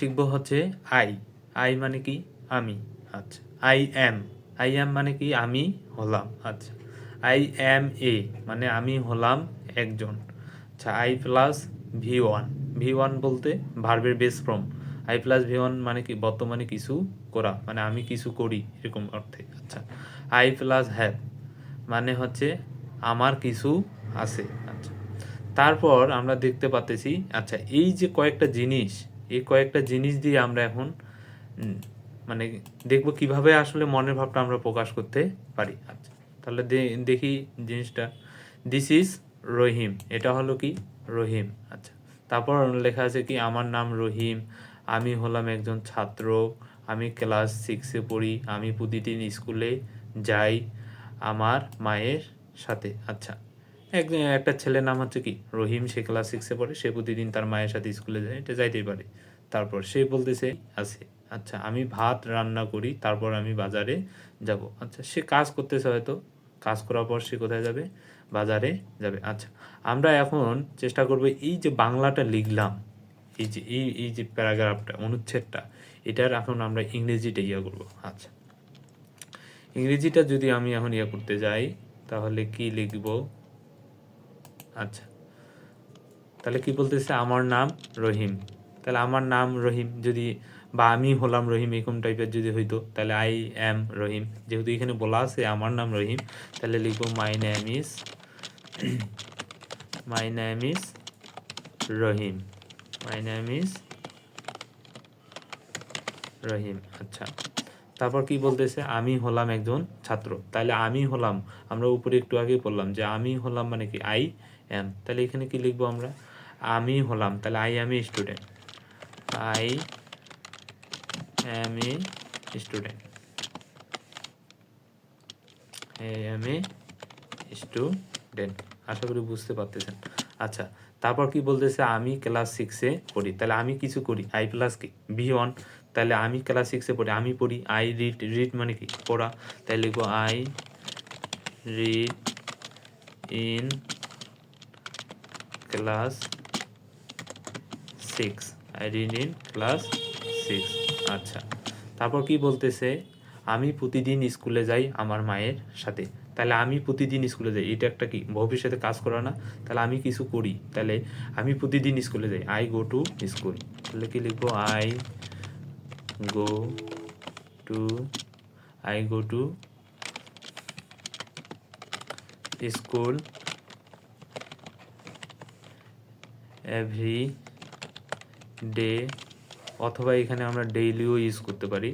শিখব হচ্ছে I. I মানে কি? আমি। আচ্ছা, আই অ্যাম। আই অ্যাম মানে কি? আমি হলাম। আচ্ছা, আই অ্যাম এ মানে আমি হলাম একজন। আচ্ছা, I plus V one. V one বলতে ভার্বের base form. I plus V one মানে কি? বর্তমানে কিছু করা, মানে আমি কিছু করি এরকম অর্থে। আচ্ছা, আই প্লাস হ্যাভ মানে হচ্ছে আমার কিছু আছে। আচ্ছা, তারপর আমরা দেখতে পাচ্তেছি, আচ্ছা এই যে কয়েকটা জিনিস, এই কয়েকটা জিনিস দিয়ে আমরা এখন মানে দেখব কিভাবে আসলে মনের ভাবটা আমরা প্রকাশ করতে পারি। আচ্ছা, তাহলে দেখি জিনিসটা। দিস ইজ রহিম, এটা হলো কি? রহিম। আচ্ছা, তারপর লেখা আছে কি? আমার নাম রহিম, আমি হলাম একজন ছাত্র, আমি ক্লাস 6-এ পড়ি, আমি প্রতিদিন স্কুলে যাই আমার মায়ের সাথে। আচ্ছা, একটা ছেলের নাম হচ্ছে কি? রহিম, সে ক্লাস 6-এ পড়ে, সে প্রতিদিন তার মায়ের সাথে স্কুলে যায়, এটা যাইতেই পারে। তারপর সে বলতেছে আছে। আচ্ছা, আমি ভাত রান্না করি, তারপর আমি বাজারে যাব। আচ্ছা, সে কাজ করতেছে, হয়তো কাজ করার পর সে কোথায় যাবে? বাজারে যাবে। আচ্ছা, আমরা এখন চেষ্টা করব এই যে বাংলাটা লিখলাম, এই যে প্যারাগ্রাফটা, অনুচ্ছেদটা, এটার এখন আমরা ইংরেজিটা করব। আচ্ছা, ইংরেজিটা যদি আমি এখন করতে যাই, তাহলে কি লিখব? আচ্ছা, তাহলে কি বলতেছে? আমার নাম রহিম। তাহলে আমার নাম রহিম যদি, বা আমি হলাম রহিম, এরকম টাইপের যদি হইতো, তাহলে আই অ্যাম রহিম। যেহেতু এখানে বলা আছে আমার নাম রহিম, তাহলে লিখবো my name is Rahim. My name is Rahim. আচ্ছা, তারপর কি বলতেছে? আমি হলাম একজন ছাত্র। তাহলে আমি হলাম, আমরা উপরে একটু আগে বললাম যে আমি হলাম মানে কি? I am. তাহলে এখানে কি লিখবো আমরা? আমি হলাম, তাহলে I am a student. I am a student. I am a student. আশা করি বুঝতে পারতেছেন। আচ্ছা, তারপর কি বলতেছে? আমি ক্লাস 6-এ পড়ি। তাহলে আমি কিছু করি, আই প্লাস কি? V one. তাহলে আমি ক্লাস 6-এ পড়ি, আমি পড়ি। I read. রিড মানে কি? পড়া। তাহলে লিখবো I read in class 6। I read in class 6। আচ্ছা, তারপর কি বলতেছে? আমি প্রতিদিন স্কুলে যাই আমার মায়ের সাথে। তাহলে আমি প্রতিদিন স্কুলে যাই, এটা একটা কি? ভবিষ্যতে কাজ করা না? তাহলে আমি কিছু করি, তাহলে আমি প্রতিদিন স্কুলে যাই, আই গো টু স্কুল। তাহলে কি লিখবো? Go to I go to school every day, অথবা এখানে আমরা ডেইলিও ইউজ করতে পারি।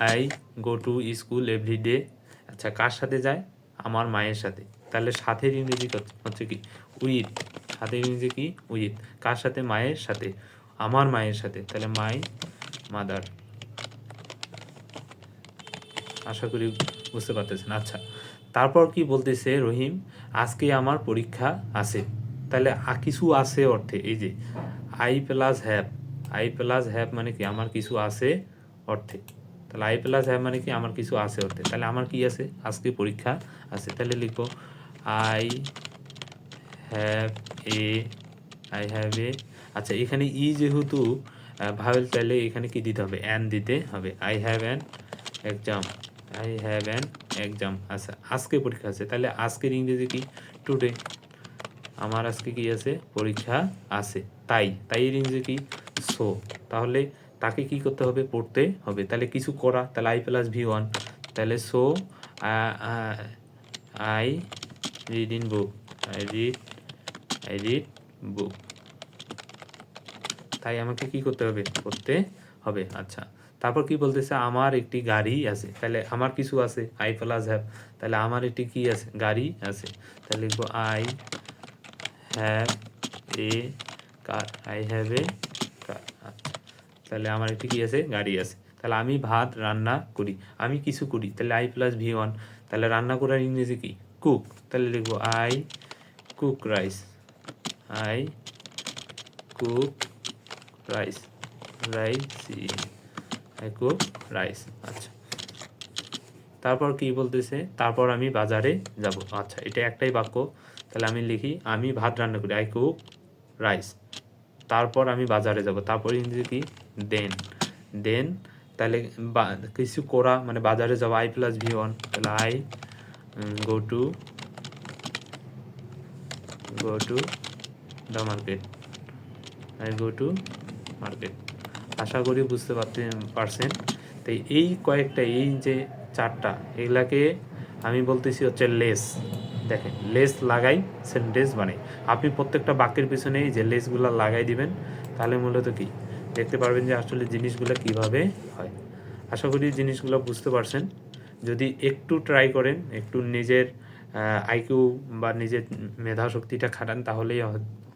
I go to school every day. আচ্ছা, কার সাথে যায়? আমার মায়ের সাথে। তাহলে সাথের ইংরেজি হচ্ছে কি? উইথ। সাথের ইংরেজি কি? উইথ। কার সাথে? মায়ের সাথে, আমার মায়ের সাথে। তাহলে মাই মাদার। আশা করি বুঝতে পারতেছেন। আচ্ছা, তারপর কি বলতেছে? রহিম, আজকে আমার পরীক্ষা আছে। তাহলে কিছু আছে অর্থে, এই যে I plus have. I plus have মানে কি? আমার কিছু আছে অর্থে। তাহলে আই প্লাস হ্যাভ মানে কি? আমার কিছু আছে অর্থে। তাহলে আমার কি আছে? আজকে পরীক্ষা আছে। তাহলে লিখবো I have A. I have এ। আচ্ছা, এখানে যেহেতু ভাওয়েল, তাহলে এখানে কি দিতে হবে? অ্যান দিতে হবে। I have an exam. I have an exam. আচ্ছা, আজকে পরীক্ষা আছে, তাহলে আজকের ইংরেজি কি? টুডে। আমার আজকে কি আছে? পরীক্ষা আছে। তাই এর ইংরেজি কি? সো। তাহলে তাকে কি করতে হবে? পড়তে হবে। তাহলে কিছু করা, তাহলে আই প্লাস ভি ওয়ান। তাহলে so I read in book. I read বুক। তাই আমাকে কি করতে হবে? পড়তে হবে। আচ্ছা, তারপর কি বলতেছে? আমার একটি গাড়ি আছে। তাহলে আমার কিছু আছে, আই প্লাস হ্যাভ। তাহলে আমার একটি কি আছে? গাড়ি আছে। তাহলে লিখবো I have a car. I have a car. আচ্ছা, তাহলে আমার একটি কি আছে? গাড়ি আছে। তাহলে আমি ভাত রান্না করি, আমি কিছু করি। তাহলে আই প্লাস ভি ওয়ান। তাহলে রান্না করার ইংরেজি কি? কুক। তাহলে লিখবো I cook rice. I cook rice. I cook rice. আচ্ছা, তারপর কি বলতেছে? তারপর আমি বাজারে যাব। আচ্ছা, এটা একটাই বাক্য। তাহলে আমি লিখি আমি ভাত রান্না করি, আই কুক রাইস। তারপর আমি বাজারে যাব, তারপর ইংরেজি কি দেন। দেন তাহলে কিছু করা মানে বাজারে যাওয়া, আই প্লাস ভি ওয়ান, তাহলে I go to the market, I go to market. আশা করি বুঝতে পারছেন। তো এই কয়েকটা, এই যে চারটা, এগুলাকে আমি বলতেছি হচ্ছে লেস। দেখেন লেস লাগাই সেন্টেন্স বানাই। আপনি প্রত্যেকটা বাক্যের পিছনে এই যে লেসগুলো লাগাই দিবেন, তাহলে মূলত কি দেখতে পারবেন যে আসলে জিনিসগুলো কিভাবে হয়। আশা করি জিনিসগুলো বুঝতে পারছেন। যদি একটু ট্রাই করেন, একটু নিজের আইকিউ বা নিজের মেধা শক্তিটা খাটান, তাহলেই